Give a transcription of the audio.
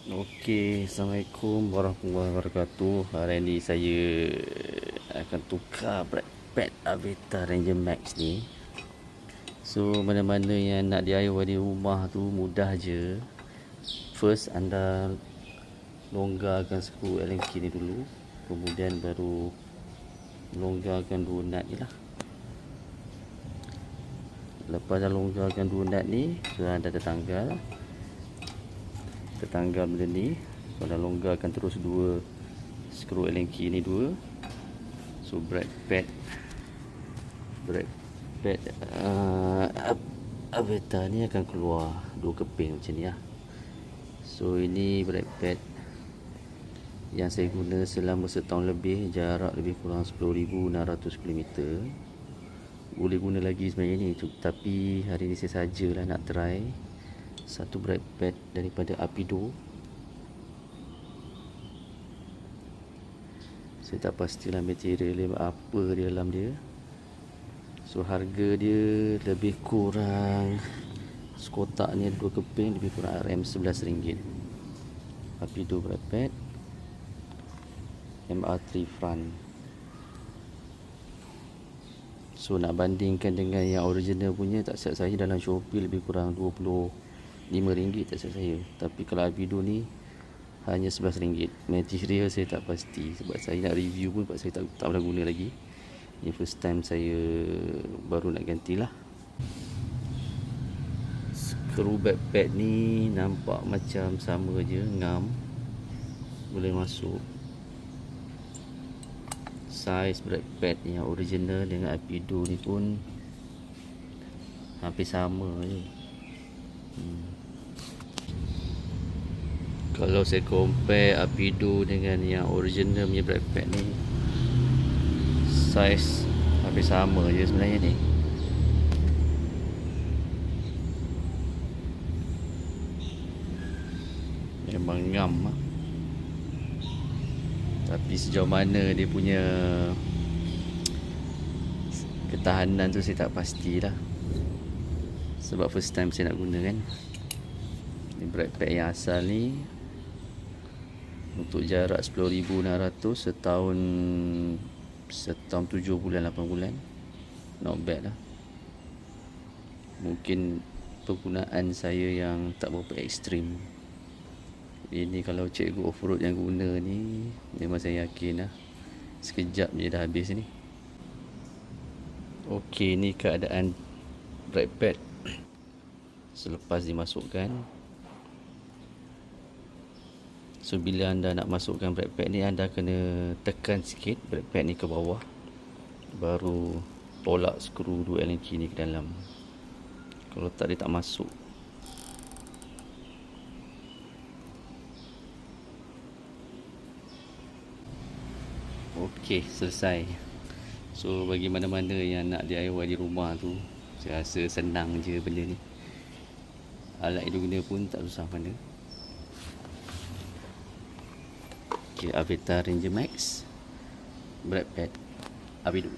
Okey, Assalamualaikum warahmatullahi wabarakatuh. Hari ini saya akan tukar brake pad Aveta Ranger Max ni. So, mana-mana yang nak DIY di rumah tu mudah je. First, anda longgarkan skru Allen key ni dulu. Kemudian baru longgarkan dua nut ni lah. Lepas dah longgarkan dua nut ni, so anda tertanggal benda ni. Kalau dah longgarkan terus dua skru Allen key ni dua, so brake pad Aveta ni akan keluar dua keping macam ni lah. So ini brake pad yang saya guna selama setahun lebih, jarak lebih kurang 10,600 km. Boleh guna lagi sebenarnya ni, tapi hari ni saya sajalah nak try satu brake pad daripada Apido. Saya tak pastilah material apa di dalam dia. So harga dia lebih kurang, sekotak ni ada 2 keping, lebih kurang RM11. Apido brake pad MR3 front. So nak bandingkan dengan yang original punya, tak silap saya dalam Shopee lebih kurang RM25 tak silap saya. Tapi kalau Apido ni hanya RM11. Material saya tak pasti, sebab saya nak review pun sebab saya tak pernah guna lagi. Ini first time saya baru nak gantilah. Skru brake pad ni nampak macam sama je, ngam, boleh masuk. Saiz brake pad yang original dengan Apido ni pun hampir sama je. Kalau saya compare Apido dengan yang original punya brake pad ni, saiz hampir sama je sebenarnya ni. Memang ngam lah. Tapi sejauh mana dia punya ketahanan tu saya tak pastilah, sebab first time saya nak guna kan. Ni brake pad yang asal ni untuk jarak 10,600, setahun 7 bulan 8 bulan, not bad lah. Mungkin penggunaan saya yang tak berapa ekstrim. Ini kalau cikgu off-road yang guna ni, memang saya yakin lah sekejap je dah habis ni. Okey, ni keadaan brake pad selepas dimasukkan. So bila anda nak masukkan brake pad ni, anda kena tekan sikit brake pad ni ke bawah, baru tolak skru dua Allen key ni ke dalam. Kalau tak, dia tak masuk. Okey, selesai. So bagi mana-mana yang nak DIY di rumah tu, saya rasa senang je benda ni. Alat yang diguna pun tak susah mana. Okay, Aveta Ranger Max brake pad Apido.